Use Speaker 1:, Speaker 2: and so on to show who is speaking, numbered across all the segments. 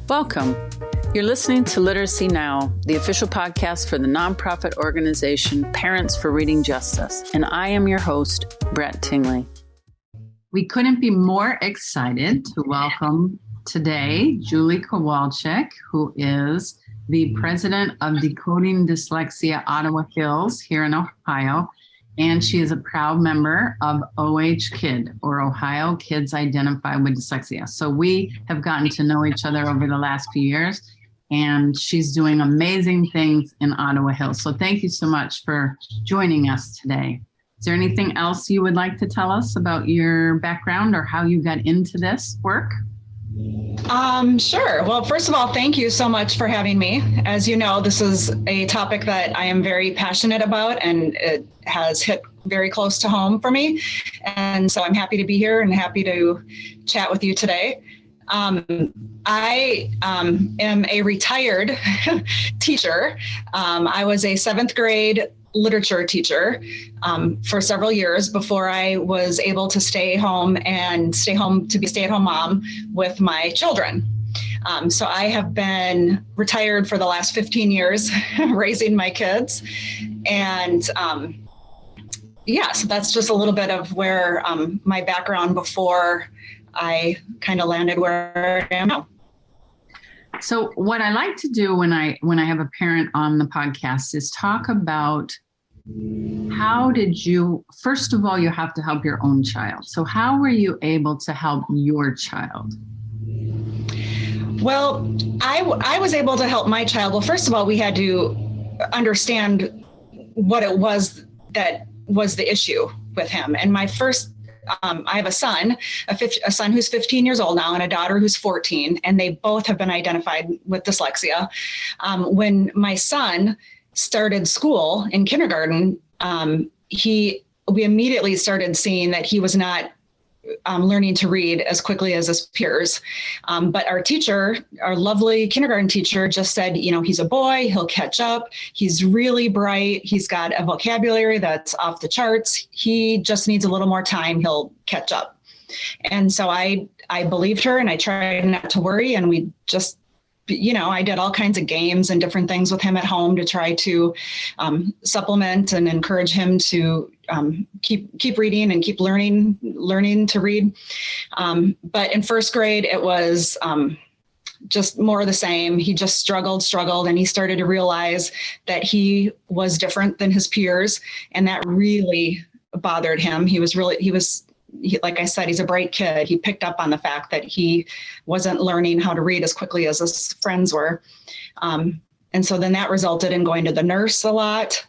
Speaker 1: Welcome. You're listening to Literacy Now, the official podcast for the nonprofit organization Parents for Reading Justice, and I am your host, Brett Tingley. We couldn't be more excited to welcome today Julie Kowalczyk, who is the president of Decoding Dyslexia Ottawa Hills here in Ohio, and she is a proud member of OH-KID, or Ohio Kids Identified with Dyslexia. So we have gotten to know each other over the last few years, and she's doing amazing things in Ottawa Hills. So thank you so much for joining us today. Is there anything else you would like to tell us about your background or how you got into this work?
Speaker 2: Sure. Well, first of all, thank you so much for having me. As you know, this is a topic that I am very passionate about, and it has hit very close to home for me. And so I'm happy to be here and happy to chat with you today. I am a retired teacher. I was a 7th grade literature teacher for several years before I was able to stay home to be a stay-at-home mom with my children. So I have been retired for the last 15 years raising my kids. And so that's just a little bit of where my background before I kind of landed where I am now.
Speaker 1: So what I like to do when I have a parent on the podcast is talk about how did you, first of all, you have to help your own child. So how were you able to help your child?
Speaker 2: Well, I was able to help my child. Well, first of all, we had to understand what it was that was the issue with him. And my first, I have a son who's 15 years old now and a daughter who's 14, and they both have been identified with dyslexia. When my son started school in kindergarten, we immediately started seeing that he was not learning to read as quickly as his peers. But our teacher, our lovely kindergarten teacher, just said, he's a boy, he'll catch up. He's really bright. He's got a vocabulary that's off the charts. He just needs a little more time. He'll catch up. And so I believed her, and I tried not to worry. And we just, I did all kinds of games and different things with him at home to try to supplement and encourage him to keep reading and keep learning to read. But in 1st grade, it was just more of the same. He just struggled, and he started to realize that he was different than his peers, and that really bothered him. Like I said, he's a bright kid. He picked up on the fact that he wasn't learning how to read as quickly as his friends were. And so then that resulted in going to the nurse a lot.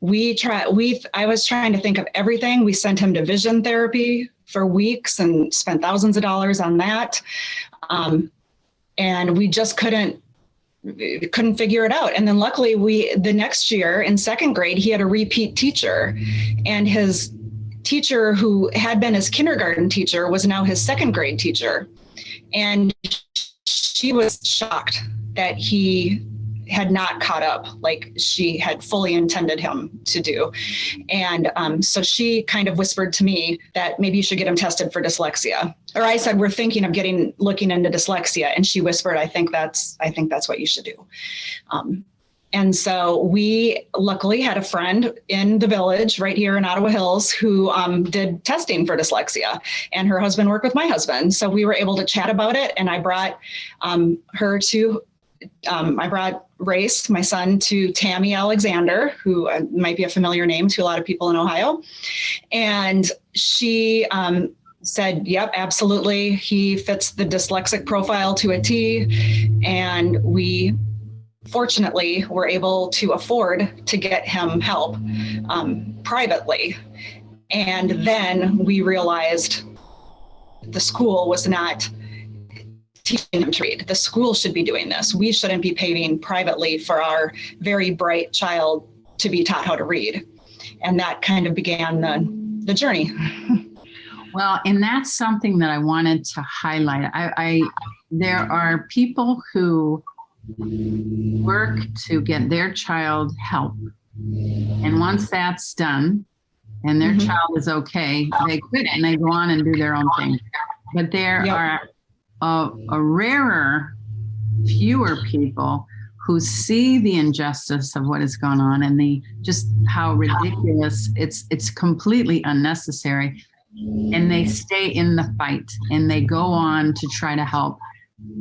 Speaker 2: I was trying to think of everything. We sent him to vision therapy for weeks and spent thousands of dollars on that. And we just couldn't figure it out. And then luckily the next year in 2nd grade, he had a repeat teacher, and his teacher who had been his kindergarten teacher was now his 2nd grade teacher. And she was shocked that he had not caught up like she had fully intended him to do. And so she kind of whispered to me that maybe you should get him tested for dyslexia. Or I said, we're thinking of looking into dyslexia. And she whispered, I think that's what you should do. And so we luckily had a friend in the village right here in Ottawa Hills who did testing for dyslexia, and her husband worked with my husband. So we were able to chat about it. And I brought I brought Race, my son, to Tammy Alexander, who might be a familiar name to a lot of people in Ohio. And she said, yep, absolutely. He fits the dyslexic profile to a T. And we fortunately were able to afford to get him help privately. And then we realized the school was not teaching him to read. The school should be doing this. We shouldn't be paying privately for our very bright child to be taught how to read. And that kind of began the journey.
Speaker 1: Well, and that's something that I wanted to highlight. There are people who work to get their child help. And once that's done and their child is okay, they quit and they go on and do their own thing. But there are a rarer fewer people who see the injustice of what is going on and the just how ridiculous it's completely unnecessary, and they stay in the fight and they go on to try to help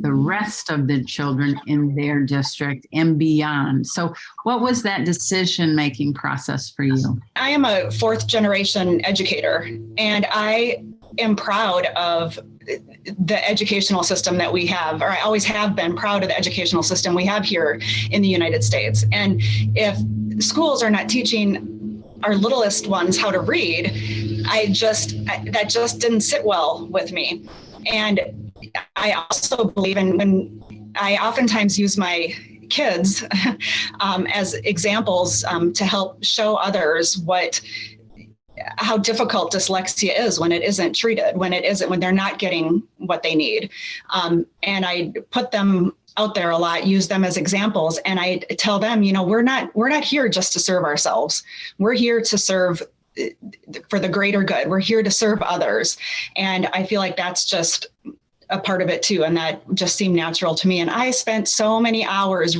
Speaker 1: the rest of the children in their district and beyond. So what was that decision-making process for you?
Speaker 2: I am a fourth generation educator, and I am proud of the educational system that we have, or I always have been proud of the educational system we have here in the United States. And if schools are not teaching our littlest ones how to read, that just didn't sit well with me. And I also believe in, when I oftentimes use my kids as examples to help show others how difficult dyslexia is when it isn't treated, when they're not getting what they need. And I put them out there a lot, use them as examples. And I tell them, we're not here just to serve ourselves. We're here to serve for the greater good. We're here to serve others. And I feel like that's just a part of it too. And that just seemed natural to me. And I spent so many hours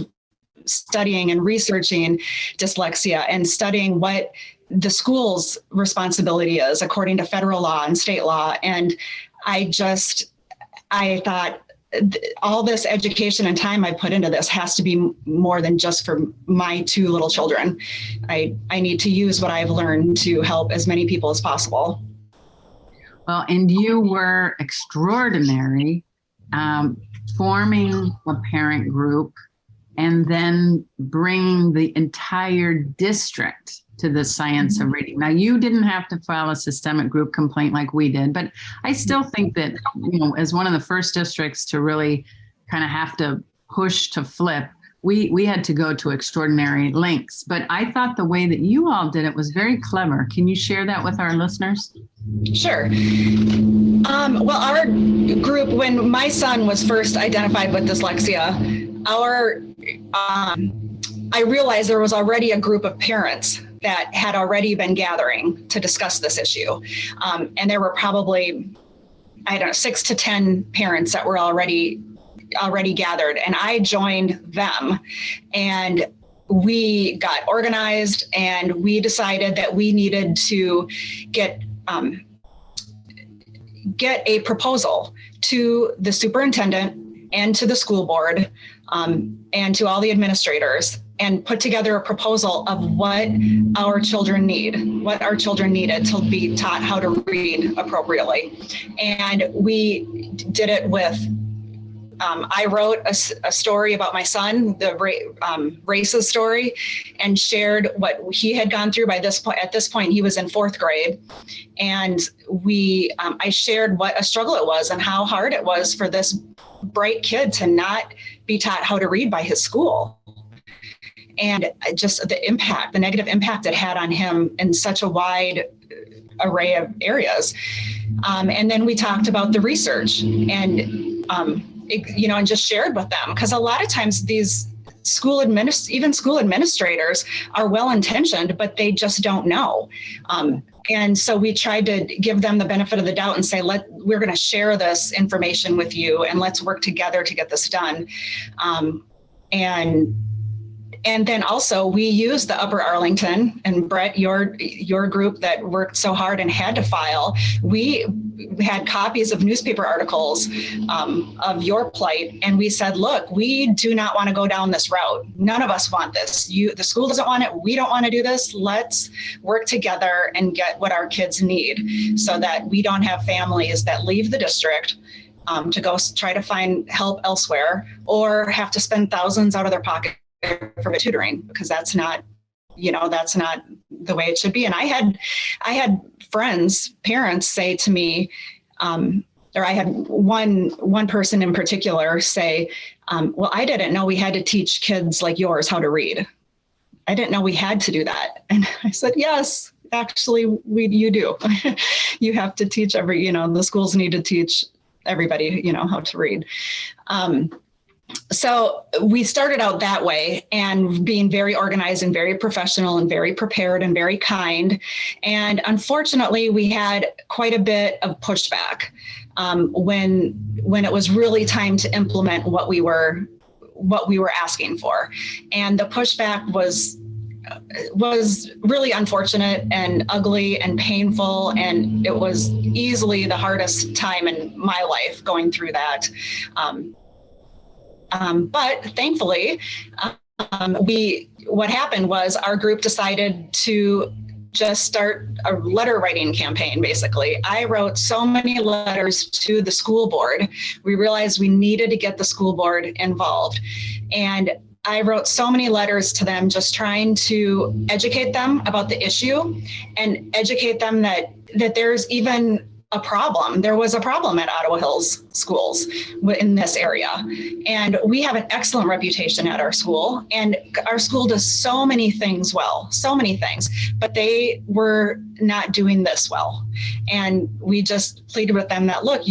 Speaker 2: studying and researching dyslexia and studying what the school's responsibility is according to federal law and state law. And I thought all this education and time I put into this has to be more than just for my two little children. I need to use what I've learned to help as many people as possible.
Speaker 1: Well, and you were extraordinary, forming a parent group and then bringing the entire district to the science of reading. Now, you didn't have to file a systemic group complaint like we did, but I still think that, as one of the first districts to really kind of have to push to flip, we had to go to extraordinary lengths. But I thought the way that you all did it was very clever. Can you share that with our listeners?
Speaker 2: Sure. Well, our group, when my son was first identified with dyslexia, I realized there was already a group of parents that had already been gathering to discuss this issue. And there were probably, 6 to 10 parents that were already gathered, and I joined them, and we got organized, and we decided that we needed to get a proposal to the superintendent and to the school board and to all the administrators, and put together a proposal of what our children needed to be taught how to read appropriately. And we did it with I wrote a story about my son, the races story, and shared what he had gone through. At this point, he was in 4th grade. And I shared what a struggle it was and how hard it was for this bright kid to not be taught how to read by his school. And just the negative impact it had on him in such a wide array of areas. And then we talked about the research and just shared with them, because a lot of times these school administrators are well-intentioned, but they just don't know. And so we tried to give them the benefit of the doubt and say, we're going to share this information with you, and let's work together to get this done. And then also we used the Upper Arlington, and Brett, your group that worked so hard and had to file, we had copies of newspaper articles of your plight. And we said, look, we do not want to go down this route. None of us want this. The school doesn't want it. We don't want to do this. Let's work together and get what our kids need so that we don't have families that leave the district to go try to find help elsewhere, or have to spend thousands out of their pocket for tutoring, because that's not the way it should be. And I had parents say to me, or I had one person in particular say, well, I didn't know we had to teach kids like yours how to read. I didn't know we had to do that. And I said, yes, actually, you do. You have to teach the schools need to teach everybody, how to read. So we started out that way, and being very organized and very professional and very prepared and very kind. And unfortunately, we had quite a bit of pushback when it was really time to implement what we were what we were asking for. And the pushback was really unfortunate and ugly and painful. And it was easily the hardest time in my life going through that. But thankfully, what happened was our group decided to just start a letter writing campaign. Basically, I wrote so many letters to the school board. We realized we needed to get the school board involved. And I wrote so many letters to them, just trying to educate them about the issue and educate them that there's even a problem. There was a problem at Ottawa Hills schools in this area. And we have an excellent reputation at our school, and our school does so many things well, so many things, but they were not doing this well. And we just pleaded with them that, look,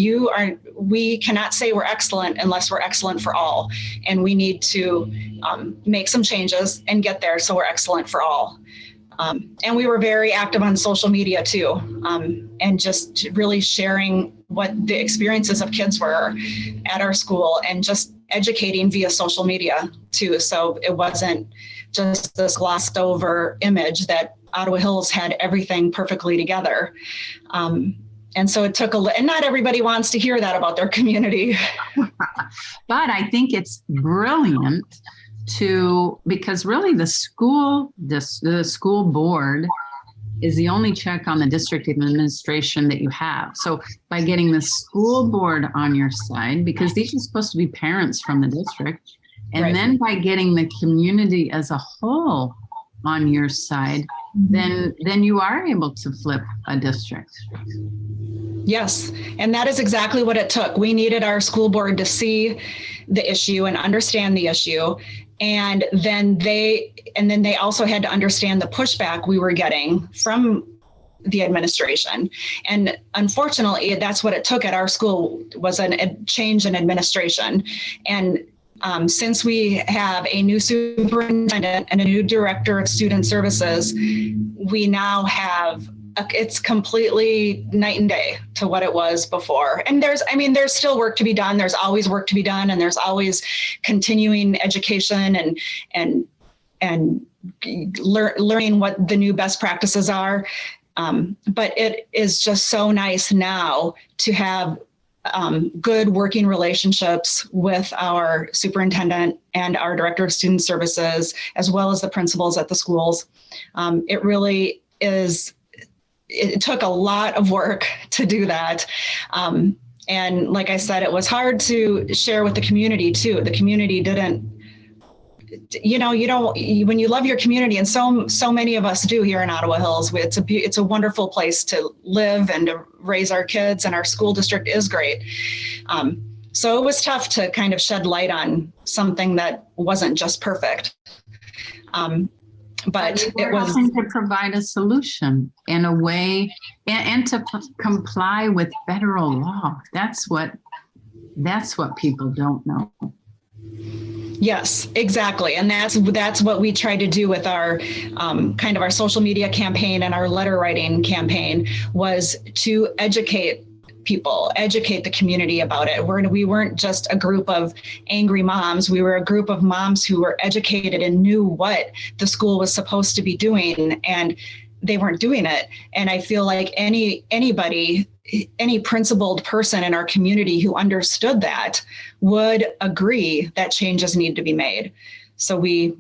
Speaker 2: we cannot say we're excellent unless we're excellent for all. And we need to make some changes and get there so we're excellent for all. And we were very active on social media too, and just really sharing what the experiences of kids were at our school and just educating via social media too. So it wasn't just this glossed over image that Ottawa Hills had everything perfectly together. And so it took and not everybody wants to hear that about their community.
Speaker 1: But I think it's brilliant because really the school board is the only check on the district administration that you have. So by getting the school board on your side, because these are supposed to be parents from the district, and right. Then by getting the community as a whole on your side, then you are able to flip a district.
Speaker 2: Yes, and that is exactly what it took. We needed our school board to see the issue and understand the issue. And then they also had to understand the pushback we were getting from the administration. And unfortunately, that's what it took at our school, was a change in administration. And since we have a new superintendent and a new director of student services, we now have it's completely night and day to what it was before. And there's still work to be done. There's always work to be done. And there's always continuing education and learning what the new best practices are. But it is just so nice now to have good working relationships with our superintendent and our director of student services, as well as the principals at the schools. It really is. It took a lot of work to do that. And like I said, it was hard to share with the community too. The community didn't, when you love your community, and so many of us do here in Ottawa Hills, it's a wonderful place to live and to raise our kids, and our school district is great. So it was tough to kind of shed light on something that wasn't just perfect. But it was
Speaker 1: helping to provide a solution in a way and to comply with federal law. That's what people don't know.
Speaker 2: Yes, exactly. And that's what we tried to do with our kind of our social media campaign and our letter writing campaign, was to educate people, educate the community about it. We weren't just a group of angry moms. We were a group of moms who were educated and knew what the school was supposed to be doing, and they weren't doing it. And I feel like any principled person in our community who understood that would agree that changes need to be made. So we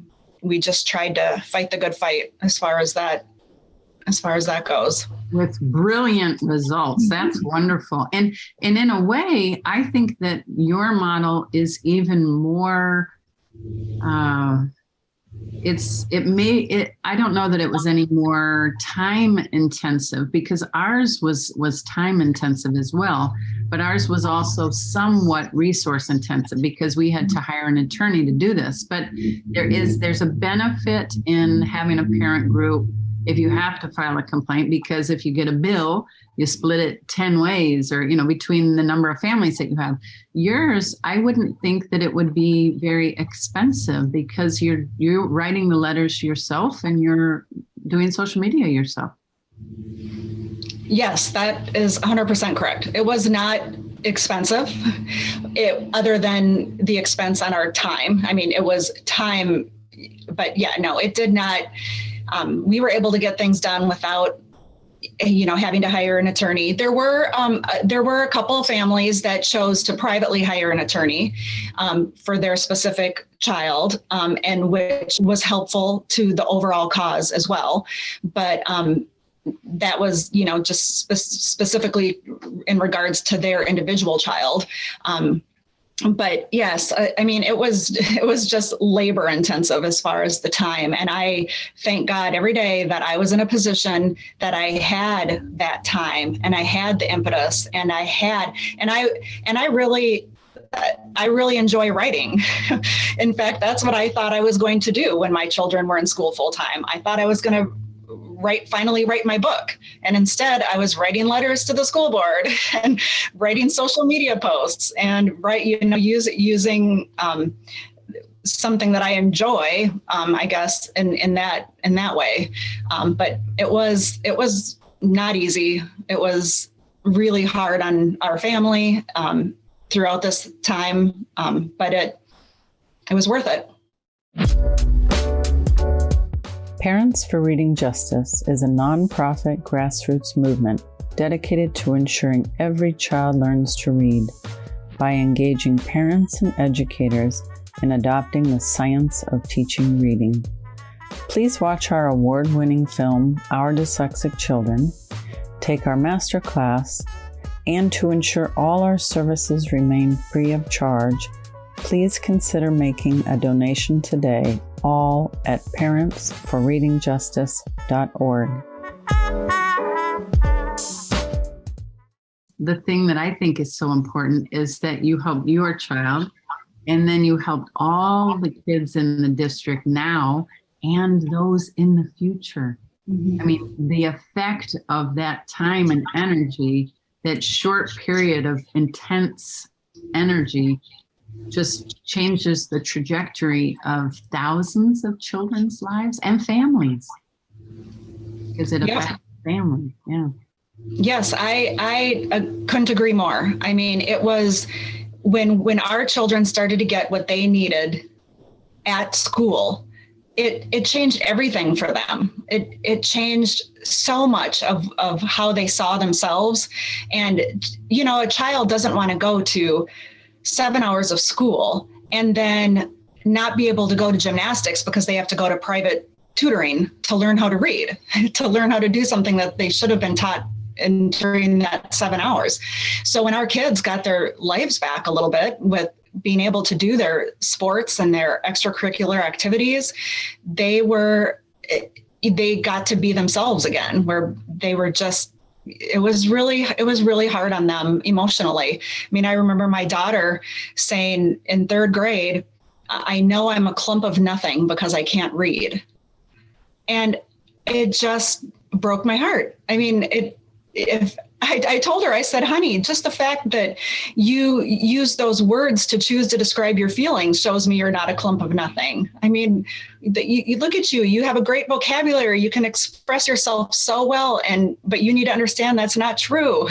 Speaker 2: just tried to fight the good fight as far as that goes.
Speaker 1: With brilliant results. That's wonderful. And in a way, I think that your model is even more, I don't know that it was any more time intensive, because ours was time intensive as well, but ours was also somewhat resource intensive because we had to hire an attorney to do this. But there's a benefit in having a parent group if you have to file a complaint, because if you get a bill, you split it 10 ways, or, between the number of families that you have. Yours, I wouldn't think that it would be very expensive, because you're writing the letters yourself and you're doing social media yourself.
Speaker 2: Yes, that is 100% correct. It was not expensive, other than the expense on our time. I mean, it was time, but yeah, no, it did not. We were able to get things done without, having to hire an attorney. There were a couple of families that chose to privately hire an attorney for their specific child, and which was helpful to the overall cause as well. But that was, just specifically in regards to their individual child. But yes, I mean, it was just labor intensive as far as the time. And I thank God every day that I was in a position that I had that time and I had the impetus and I really enjoy writing. In fact, that's what I thought I was going to do when my children were in school full time. I thought I was going to finally write my book. And instead I was writing letters to the school board and writing social media posts and using something that I enjoy, I guess, in that way. But it was not easy. It was really hard on our family throughout this time. But it was worth it.
Speaker 1: Parents for Reading Justice is a nonprofit grassroots movement dedicated to ensuring every child learns to read by engaging parents and educators in adopting the science of teaching reading. Please watch our award-winning film, Our Dyslexic Children, take our master class, and to ensure all our services remain free of charge, please consider making a donation today, all at parentsforreadingjustice.org. The thing that I think is so important is that you help your child, and then you help all the kids in the district now and those in the future. Mm-hmm. I mean, the effect of that time and energy, that short period of intense energy, just changes the trajectory of thousands of children's lives and families, because it affects family. Yeah.
Speaker 2: Yes, I couldn't agree more. I mean, it was when our children started to get what they needed at school, it changed everything for them. It changed so much of how they saw themselves. And, a child doesn't want to go to 7 hours of school and then not be able to go to gymnastics because they have to go to private tutoring to learn how to read, to learn how to do something that they should have been taught during that 7 hours. So when our kids got their lives back a little bit with being able to do their sports and their extracurricular activities, they got to be themselves again, where they were just, it was really hard on them emotionally. I mean, I remember my daughter saying in third grade, I know I'm a clump of nothing because I can't read. And it just broke my heart. I mean, I told her, I said, honey, just the fact that you use those words to choose to describe your feelings shows me you're not a clump of nothing. I mean, you look at you have a great vocabulary. You can express yourself so well, but you need to understand that's not true.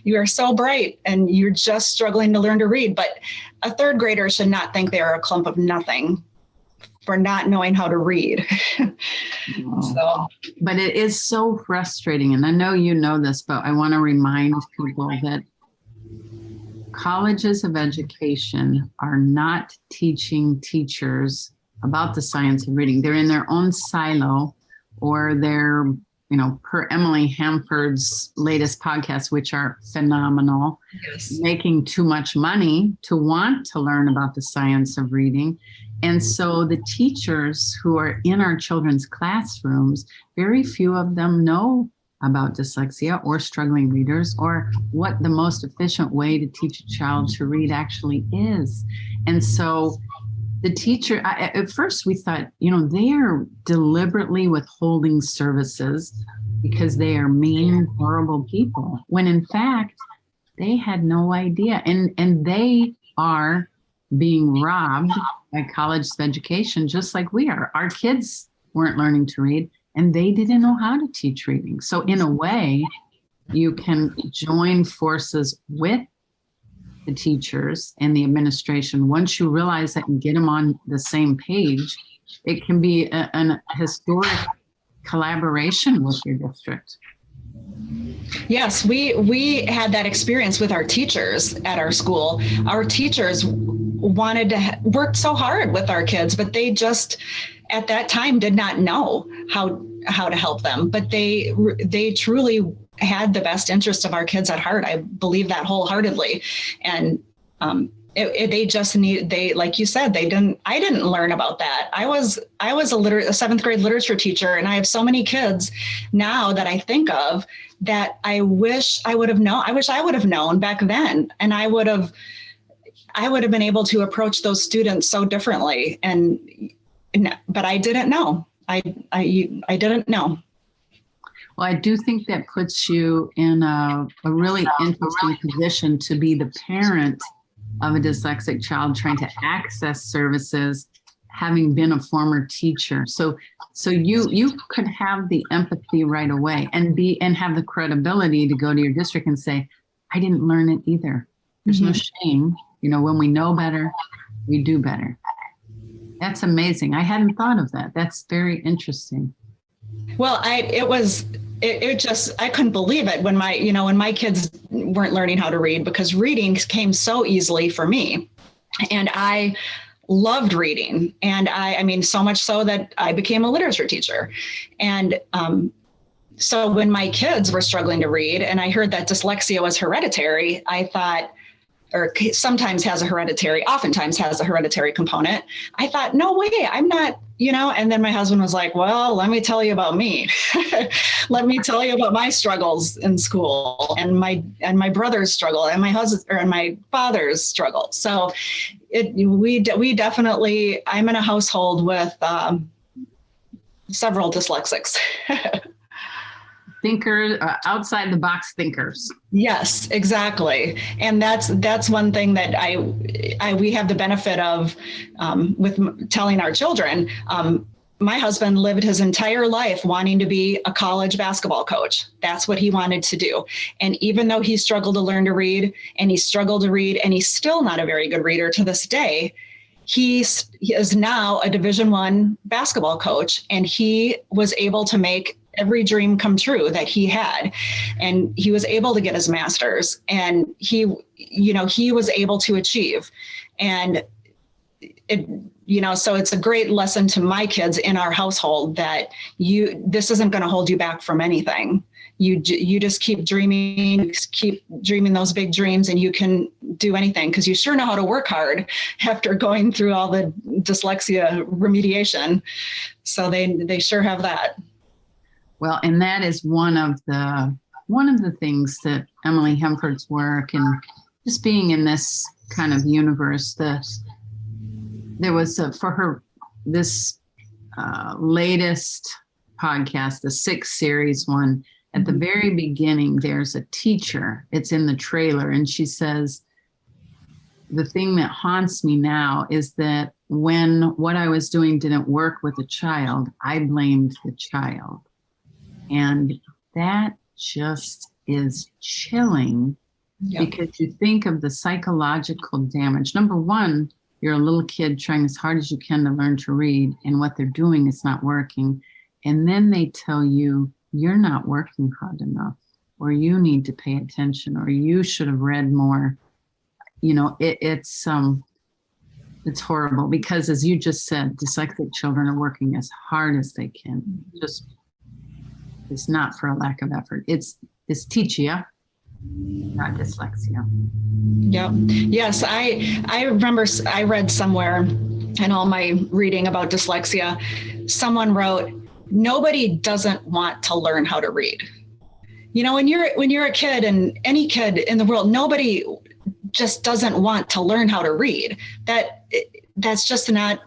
Speaker 2: You are so bright and you're just struggling to learn to read. But a third grader should not think they are a clump of nothing for not knowing how to read.
Speaker 1: But it is so frustrating. And I know you know this, but I want to remind people that colleges of education are not teaching teachers about the science of reading. They're in their own silo, or they're, per Emily Hanford's latest podcasts, which are phenomenal, yes, making too much money to want to learn about the science of reading. And so the teachers who are in our children's classrooms, very few of them know about dyslexia or struggling readers, or what the most efficient way to teach a child to read actually is. And so the teacher, at first we thought, they are deliberately withholding services because they are mean, horrible people, when in fact, they had no idea. And they are being robbed by colleges of education, just like we are. Our kids weren't learning to read, and they didn't know how to teach reading. So in a way, you can join forces with the teachers and the administration, once you realize that and get them on the same page, it can be an historic collaboration with your district.
Speaker 2: Yes, we had that experience with our teachers at our school. Our teachers wanted to work so hard with our kids, but they just at that time did not know how to help them. But they truly had the best interest of our kids at heart. I believe that wholeheartedly. And they like you said, I didn't learn about that. I was a seventh grade literature teacher, and I have so many kids now that I think of that I wish I would have known back then. And I would have been able to approach those students so differently. But I didn't know. I didn't know.
Speaker 1: Well, I do think that puts you in a really interesting position to be the parent of a dyslexic child trying to access services, having been a former teacher. So you could have the empathy right away and have the credibility to go to your district and say, I didn't learn it either. There's no shame. When we know better, we do better. That's amazing. I hadn't thought of that. That's very interesting.
Speaker 2: Well, I couldn't believe it when my kids weren't learning how to read, because reading came so easily for me. And I loved reading. And I mean, so much so that I became a literature teacher. And so when my kids were struggling to read and I heard that dyslexia was hereditary, I thought, or oftentimes has a hereditary component. I thought, no way, I'm not, and then my husband was like, well, let me tell you about me. Let me tell you about my struggles in school and my brother's struggle and my father's struggle. So we definitely, I'm in a household with several dyslexics.
Speaker 1: Thinkers, outside the box thinkers.
Speaker 2: Yes, exactly. And that's one thing that we have the benefit of with telling our children. My husband lived his entire life wanting to be a college basketball coach. That's what he wanted to do. And even though he struggled to learn to read, and he's still not a very good reader to this day, he is now a Division I basketball coach, and he was able to make every dream come true that he had. And he was able to get his master's, and he was able to achieve. And so it's a great lesson to my kids in our household that this isn't going to hold you back from anything. You just keep dreaming those big dreams, and you can do anything, because you sure know how to work hard after going through all the dyslexia remediation. So they sure have that.
Speaker 1: Well, and that is one of the things that Emily Hemford's work, and just being in this kind of universe, there was for her this latest podcast, the 6th series one. At the very beginning, there's a teacher. It's in the trailer, and she says, the thing that haunts me now is that when what I was doing didn't work with a child, I blamed the child. And that just is chilling. Yep. Because you think of the psychological damage. Number one, you're a little kid trying as hard as you can to learn to read, and what they're doing is not working. And then they tell you, you're not working hard enough, or you need to pay attention, or you should have read more. It's horrible, because as you just said, dyslexic children are working as hard as they can. It's not for a lack of effort. It's dyslexia, not dyslexia.
Speaker 2: Yep. Yes. I remember I read somewhere in all my reading about dyslexia, someone wrote, nobody doesn't want to learn how to read. When you're a kid, and any kid in the world, nobody just doesn't want to learn how to read. That's just not,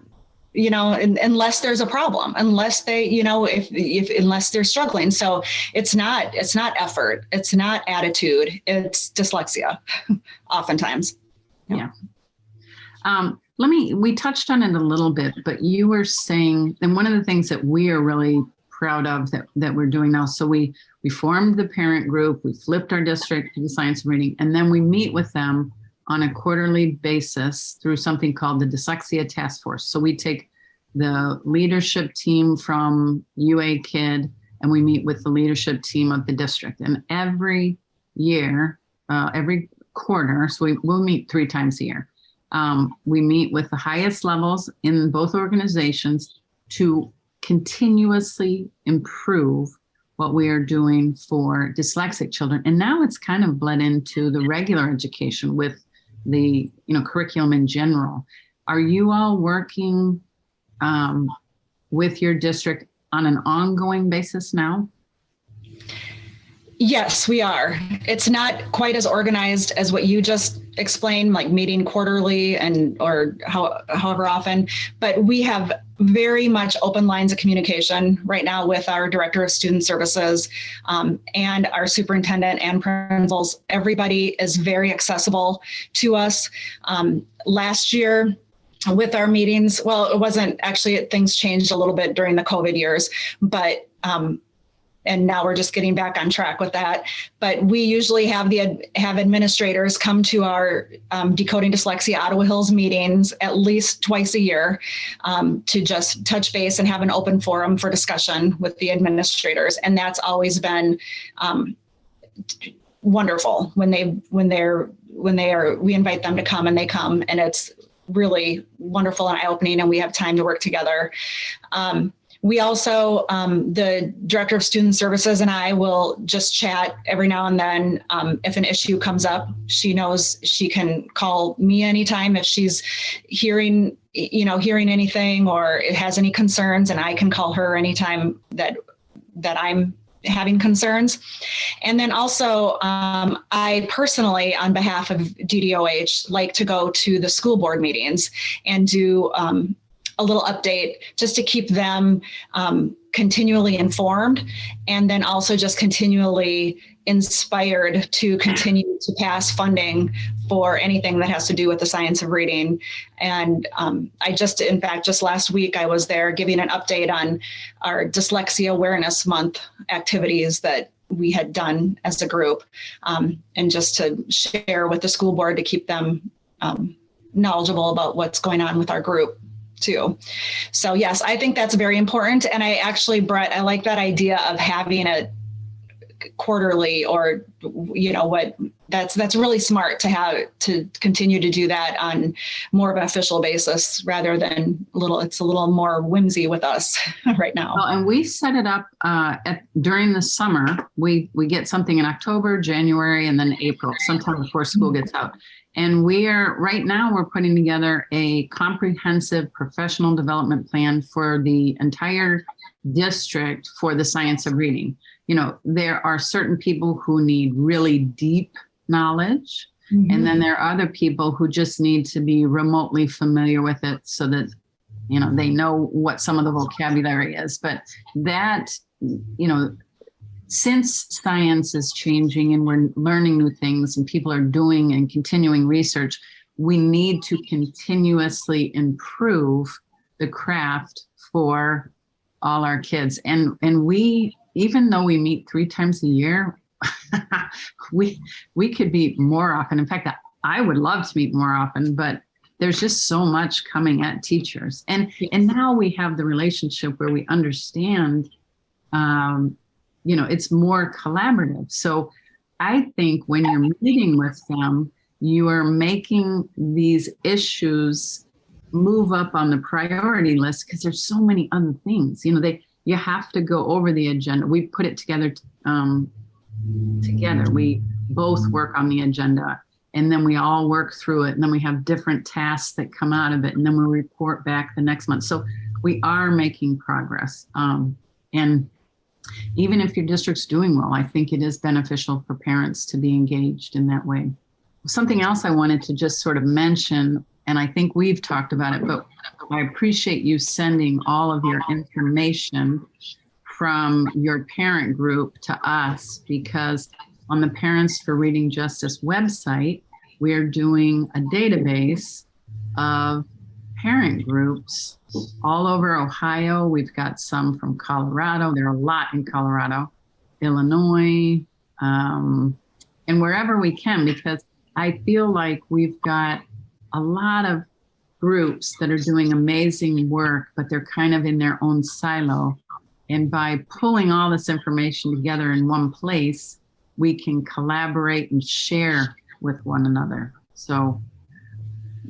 Speaker 2: unless there's a problem, unless they, unless they're struggling. So it's not effort. It's not attitude. It's dyslexia oftentimes.
Speaker 1: Yeah. We touched on it a little bit, but you were saying, and one of the things that we are really proud of that we're doing now. So we formed the parent group, we flipped our district to the science of reading, and then we meet with them on a quarterly basis through something called the Dyslexia Task Force. So we take the leadership team from UA Kid and we meet with the leadership team of the district. And every year, every quarter, so we'll meet 3 times a year. We meet with the highest levels in both organizations to continuously improve what we are doing for dyslexic children. And now it's kind of bled into the regular education with the curriculum in general. Are you all working with your district on an ongoing basis now?
Speaker 2: Yes, we are. It's not quite as organized as what you just explained, like meeting quarterly or however often, but we have very much open lines of communication right now with our director of student services and our superintendent and principals. Everybody is very accessible to us. Last year, with our meetings, well, it wasn't actually, things changed a little bit during the COVID years, but and now we're just getting back on track with that. But we usually have administrators come to our Decoding Dyslexia Ottawa Hills meetings at least twice a year to just touch base and have an open forum for discussion with the administrators. And that's always been wonderful we invite them to come and they come, and it's really wonderful and eye-opening, and we have time to work together. We also, the director of student services and I will just chat every now and then. If an issue comes up, she knows she can call me anytime if she's hearing anything or it has any concerns, and I can call her anytime that I'm having concerns. And then also, I personally, on behalf of DDOH, like to go to the school board meetings and do a little update just to keep them continually informed, and then also just continually inspired to continue to pass funding for anything that has to do with the science of reading. And in fact, just last week, I was there giving an update on our Dyslexia Awareness Month activities that we had done as a group, and just to share with the school board to keep them knowledgeable about what's going on with our group too. So yes, I think that's very important. And I actually, Brett, I like that idea of having a quarterly, or that's really smart to have, to continue to do that on more of an official basis rather than it's a little more whimsy with us right now.
Speaker 1: Well, and we set it up during the summer. We get something in October, January, and then April, sometime before school gets out. And right now we're putting together a comprehensive professional development plan for the entire district for the science of reading. There are certain people who need really deep knowledge, and then there are other people who just need to be remotely familiar with it so that, they know what some of the vocabulary is. But that, since science is changing and we're learning new things and people are doing and continuing research, we need to continuously improve the craft for all our kids. And we, even though we meet 3 times a year, we could meet more often. In fact, I would love to meet more often, but there's just so much coming at teachers. And now we have the relationship where we understand, it's more collaborative. So I think when you're meeting with them, you are making these issues move up on the priority list because there's so many other things. You have to go over the agenda. We put it together. We both work on the agenda, and then we all work through it. And then we have different tasks that come out of it, and then we report back the next month. So we are making progress. And even if your district's doing well, I think it is beneficial for parents to be engaged in that way. Something else I wanted to just sort of mention, and I think we've talked about it, but I appreciate you sending all of your information from your parent group to us, because on the Parents for Reading Justice website, we are doing a database of parent groups all over Ohio. We've got some from Colorado. There are a lot in Colorado, Illinois, and wherever we can, because I feel like we've got a lot of groups that are doing amazing work, but they're kind of in their own silo. And by pulling all this information together in one place, we can collaborate and share with one another. So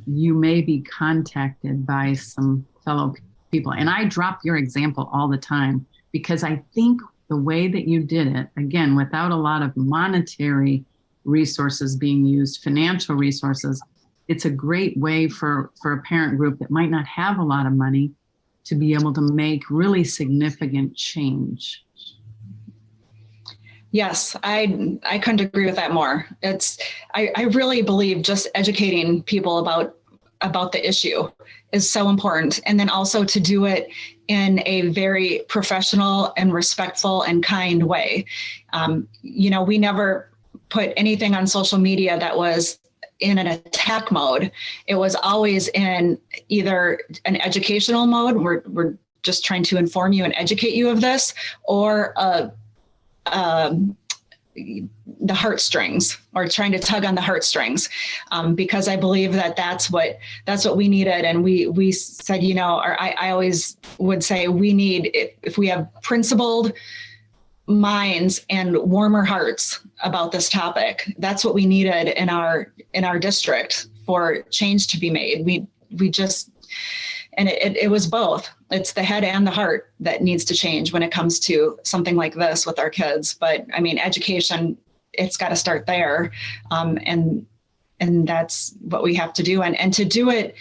Speaker 1: you may be contacted by some fellow people. And I drop your example all the time because I think the way that you did it, again, without a lot of monetary resources being used, financial resources, it's a great way for a parent group that might not have a lot of money to be able to make really significant change.
Speaker 2: Yes, I couldn't agree with that more. I really believe just educating people about the issue is so important. And then also to do it in a very professional and respectful and kind way. We never put anything on social media that was in an attack mode. It was always in either an educational mode, we're just trying to inform you and educate you of this, or the heartstrings, or trying to tug on the heartstrings, because I believe that's what we needed. And we said, or I always would say, we need, if we have principled minds and warmer hearts about this topic, that's what we needed in our district for change to be made. We just, and it was both. It's the head and the heart that needs to change when it comes to something like this with our kids. But I mean, education, it's got to start there. And that's what we have to do. And to do it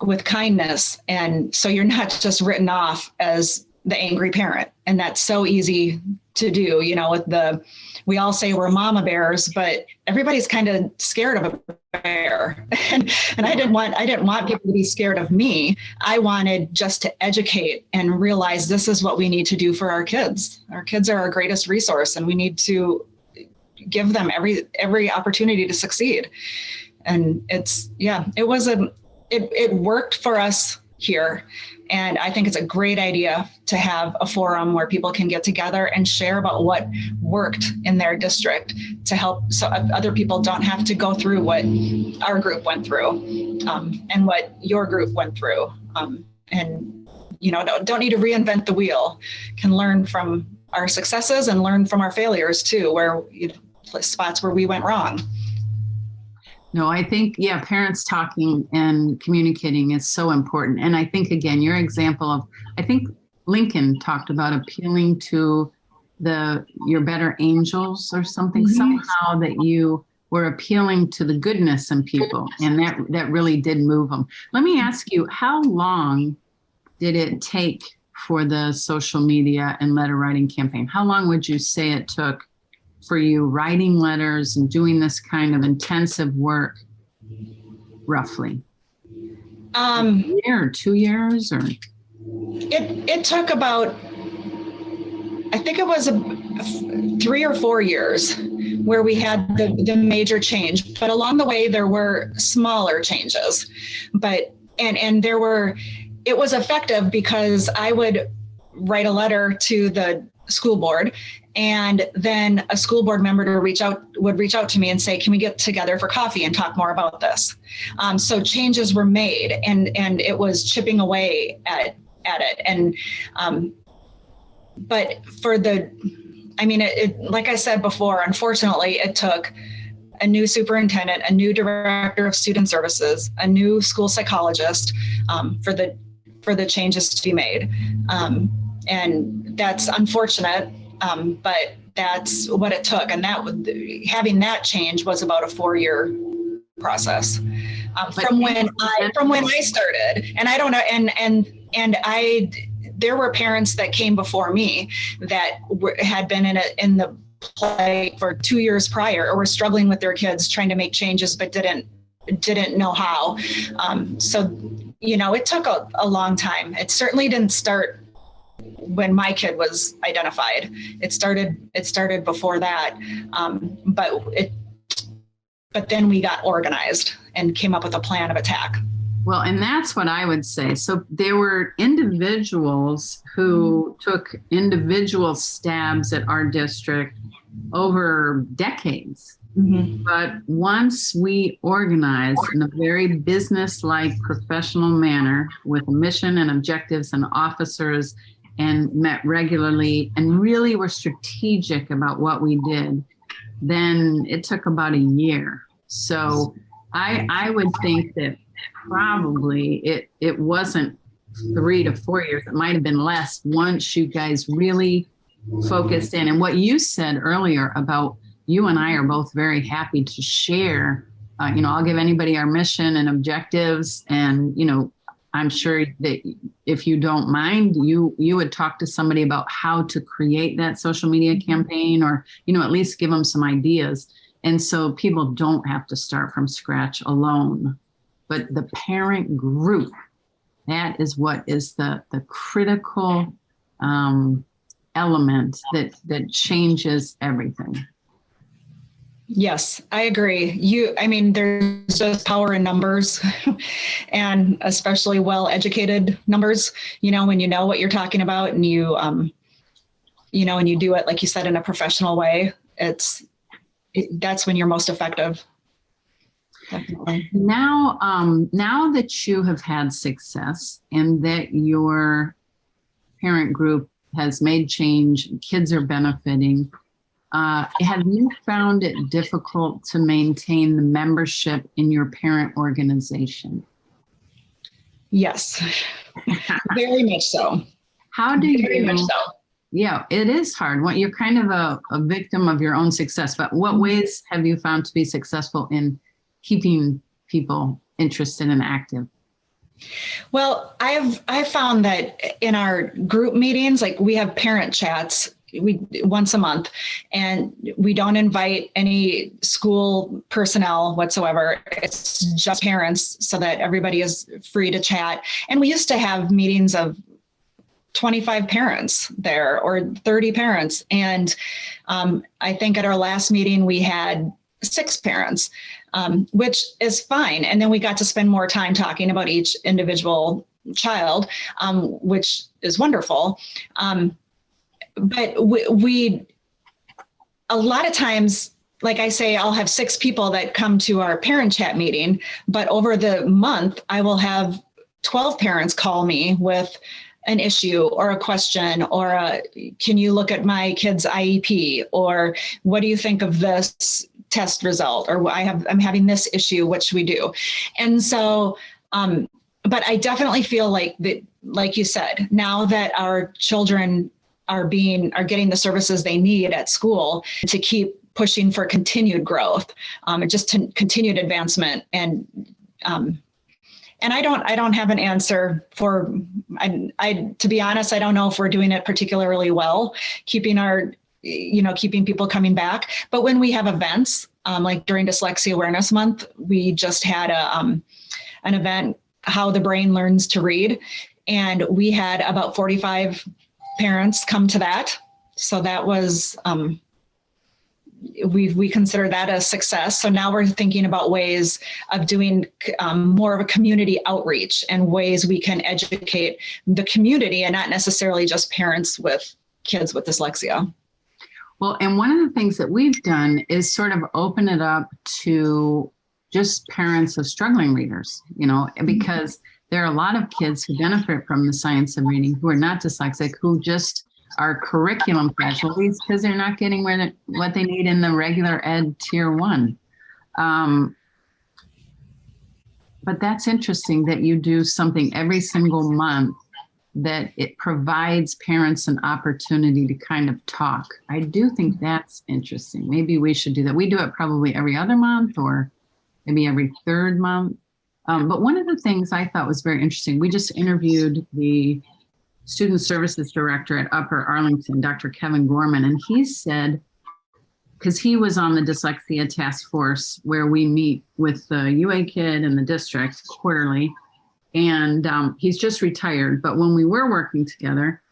Speaker 2: with kindness. And so you're not just written off as the angry parent. And that's so easy to do, we all say we're mama bears, but everybody's kind of scared of a bear. And I didn't want people to be scared of me. I wanted just to educate and realize this is what we need to do for our kids. Our kids are our greatest resource, and we need to give them every opportunity to succeed. And it worked for us here. And I think it's a great idea to have a forum where people can get together and share about what worked in their district to help, so other people don't have to go through what our group went through, and what your group went through. And don't need to reinvent the wheel, can learn from our successes and learn from our failures too, where spots where we went wrong.
Speaker 1: No, I think, parents talking and communicating is so important. And I think, again, your example of, I think Lincoln talked about appealing to your better angels or something, somehow that you were appealing to the goodness in people. And that really did move them. Let me ask you, how long did it take for the social media and letter writing campaign? How long would you say it took for you writing letters and doing this kind of intensive work, roughly? A year or 2 years, or?
Speaker 2: It took about, I think it was 3 or 4 years where we had the major change, but along the way there were smaller changes, and it was effective because I would write a letter to the school board, and then a school board member would reach out to me and say, can we get together for coffee and talk more about this? So changes were made, and it was chipping away at it. And, but like I said before, unfortunately, it took a new superintendent, a new director of student services, a new school psychologist, for the changes to be made. And that's unfortunate, but that's what it took. And having that change was about a 4-year process, from when I started. And I don't know, there were parents that came before me that had been in the play for 2 years prior, or were struggling with their kids trying to make changes, but didn't know how. So, it took a long time. It certainly didn't start when my kid was identified. It started before that. But then we got organized and came up with a plan of attack.
Speaker 1: Well, and that's what I would say. So there were individuals who took individual stabs at our district over decades. But once we organized in a very business-like professional manner with a mission and objectives and officers and met regularly and really were strategic about what we did, then it took about a year. So I would think that probably it wasn't 3 to 4 years. It might have been less once you guys really focused in. And what you said earlier about you and I are both very happy to share, I'll give anybody our mission and objectives. And, I'm sure that if you don't mind, you would talk to somebody about how to create that social media campaign or, at least give them some ideas. And so people don't have to start from scratch alone. But the parent group, that is what is the critical element that changes everything.
Speaker 2: Yes, I agree. There's just power in numbers and especially well-educated numbers, when you know what you're talking about and and you do it, like you said, in a professional way, that's when you're most effective. Definitely.
Speaker 1: Now that you have had success and that your parent group has made change, kids are benefiting, have you found it difficult to maintain the membership in your parent organization?
Speaker 2: Yes, very much so.
Speaker 1: How do you?
Speaker 2: Very much so.
Speaker 1: Yeah, it is hard. You're kind of a victim of your own success, but what ways have you found to be successful in keeping people interested and active?
Speaker 2: Well, I've found that in our group meetings, like we have parent chats once a month, and we don't invite any school personnel whatsoever. It's just parents so that everybody is free to chat. And we used to have meetings of 25 parents there or 30 parents. And I think at our last meeting, we had 6 parents, which is fine. And then we got to spend more time talking about each individual child, which is wonderful. But we a lot of times, like I say, I'll have 6 people that come to our parent chat meeting, but over the month, I will have 12 parents call me with an issue or a question or can you look at my kid's IEP, or what do you think of this test result, or I'm having this issue, what should we do? And so, but I definitely feel like that, like you said, now that our children are getting the services they need at school, to keep pushing for continued growth, and just to continued advancement. And I don't have an answer for, to be honest, I don't know if we're doing it particularly well, keeping people coming back. But when we have events, like during Dyslexia Awareness Month, we just had an event, How the Brain Learns to Read. And we had about 45 parents come to that. So that was, we consider that a success. So now we're thinking about ways of doing more of a community outreach and ways we can educate the community and not necessarily just parents with kids with dyslexia.
Speaker 1: Well, and one of the things that we've done is sort of open it up to just parents of struggling readers, because there are a lot of kids who benefit from the science of reading who are not dyslexic, who just are curriculum casualties because they're not getting what they need in the regular ed tier 1. But that's interesting that you do something every single month that it provides parents an opportunity to kind of talk. I do think that's interesting. Maybe we should do that. We do it probably every other month or maybe every 3rd month. But one of the things I thought was very interesting, we just interviewed the Student Services Director at Upper Arlington, Dr. Kevin Gorman, and he said, because he was on the Dyslexia Task Force where we meet with the UA kid and the district quarterly, and he's just retired, but when we were working together,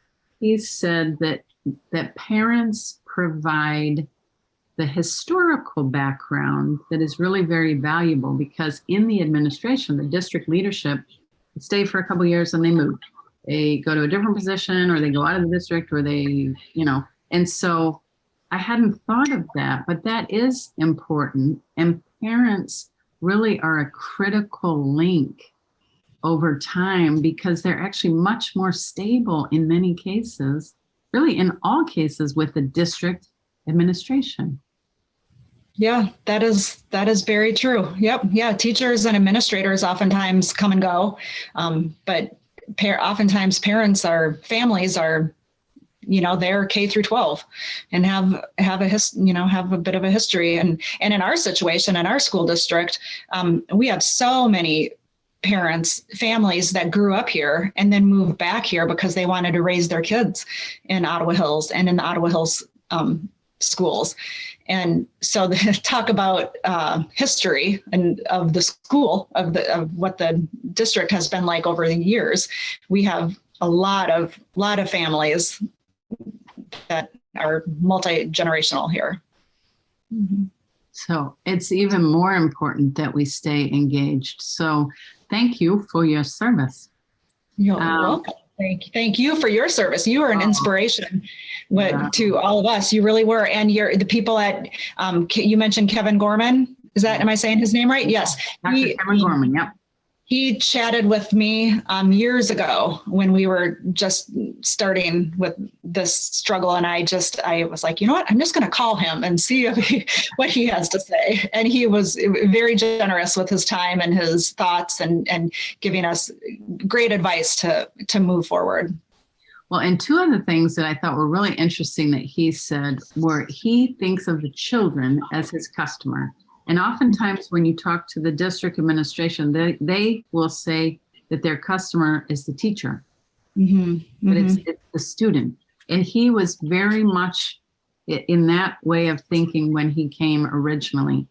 Speaker 1: he said that parents provide the historical background that is really very valuable, because in the administration, the district leadership stay for a couple of years and they move. They go to a different position or they go out of the district or they, and so I hadn't thought of that, but that is important. And parents really are a critical link over time because they're actually much more stable in many cases, really in all cases, with the district administration.
Speaker 2: Yeah, that is very true. Yep. Yeah. Teachers and administrators oftentimes come and go. But oftentimes families are, they're K through 12 and have a bit of a history. And in our situation, in our school district, we have so many families that grew up here and then moved back here because they wanted to raise their kids in Ottawa Hills and in the Ottawa Hills schools. And so talk about history and of the school, of what the district has been like over the years. We have a lot of families that are multi-generational here. Mm-hmm.
Speaker 1: So it's even more important that we stay engaged. So thank you for your service.
Speaker 2: You're welcome. Thank you for your service. You are an inspiration to all of us. You really were. And the people at, you mentioned Kevin Gorman. Am I saying his name right? Yes.
Speaker 1: Dr. Kevin Gorman, yep.
Speaker 2: He chatted with me years ago when we were just starting with this struggle. And I was like, you know what, I'm just going to call him and see what he has to say. And he was very generous with his time and his thoughts and giving us great advice to move forward.
Speaker 1: Well, and two of the things that I thought were really interesting that he said were he thinks of the children as his customer. And oftentimes when you talk to the district administration, they will say that their customer is the teacher, but it's the student. And he was very much in that way of thinking when he came originally.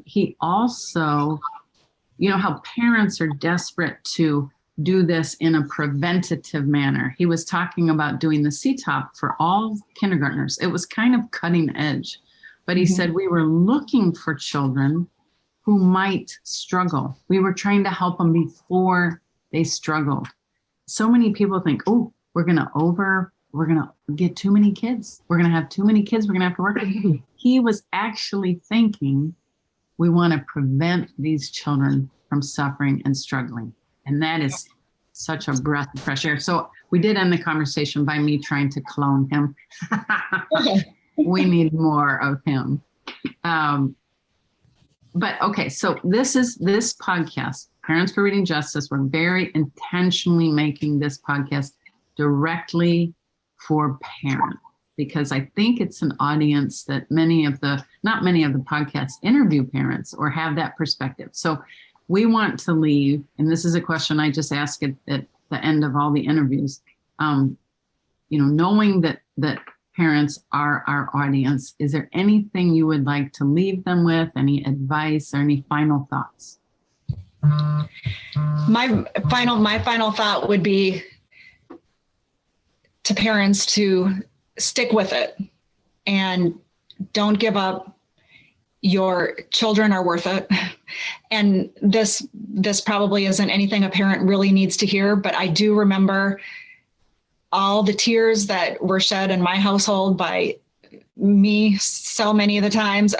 Speaker 1: He also, how parents are desperate to do this in a preventative manner. He was talking about doing the CTOP for all kindergartners. It was kind of cutting edge. But he said we were looking for children who might struggle. We were trying to help them before they struggled. So many people think, oh, we're going to get too many kids. We're going to have too many kids. We're going to have to work. He was actually thinking we want to prevent these children from suffering and struggling. And that is such a breath of fresh air. So we did end the conversation by me trying to clone him. We need more of him. But okay, so this podcast, Parents for Reading Justice, we're very intentionally making this podcast directly for parents because I think it's an audience that not many of the podcasts interview parents or have that perspective. So we want to leave, and this is a question I just ask at the end of all the interviews, knowing that parents are our audience, is there anything you would like to leave them with, any advice or any final thoughts?
Speaker 2: My final thought would be to parents to stick with it and don't give up. Your children are worth it. And this probably isn't anything a parent really needs to hear, but I do remember all the tears that were shed in my household by me so many of the times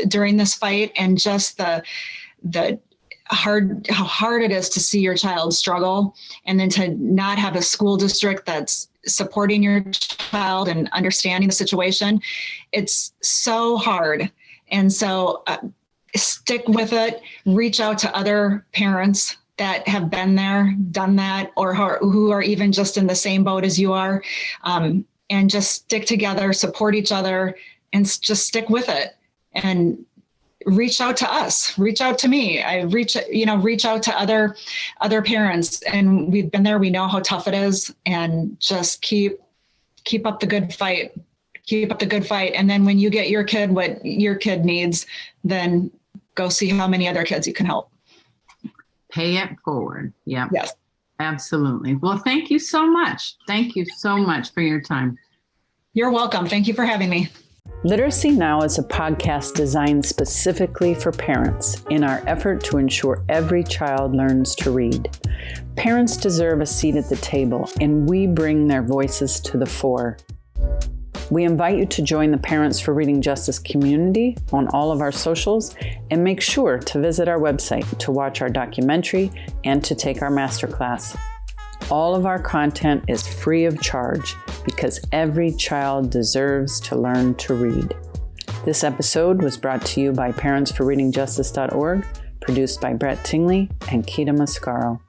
Speaker 2: during this fight, and just how hard it is to see your child struggle, and then to not have a school district that's supporting your child and understanding the situation. It's so hard. And so stick with it, reach out to other parents that have been there, done that, or who are even just in the same boat as you are, and just stick together, support each other, and just stick with it. And reach out to us, reach out to me. I reach out to other parents, and we've been there. We know how tough it is, and just keep up the good fight. Keep up the good fight. And then when you get your kid what your kid needs, then go see how many other kids you can help.
Speaker 1: Pay it forward. Yeah.
Speaker 2: Yes.
Speaker 1: Absolutely. Well, thank you so much. Thank you so much for your time.
Speaker 2: You're welcome. Thank you for having me.
Speaker 1: Literacy Now is a podcast designed specifically for parents in our effort to ensure every child learns to read. Parents deserve a seat at the table, and we bring their voices to the fore. We invite you to join the Parents for Reading Justice community on all of our socials, and make sure to visit our website to watch our documentary and to take our masterclass. All of our content is free of charge because every child deserves to learn to read. This episode was brought to you by parentsforreadingjustice.org, produced by Brett Tingley and Kita Mascaro.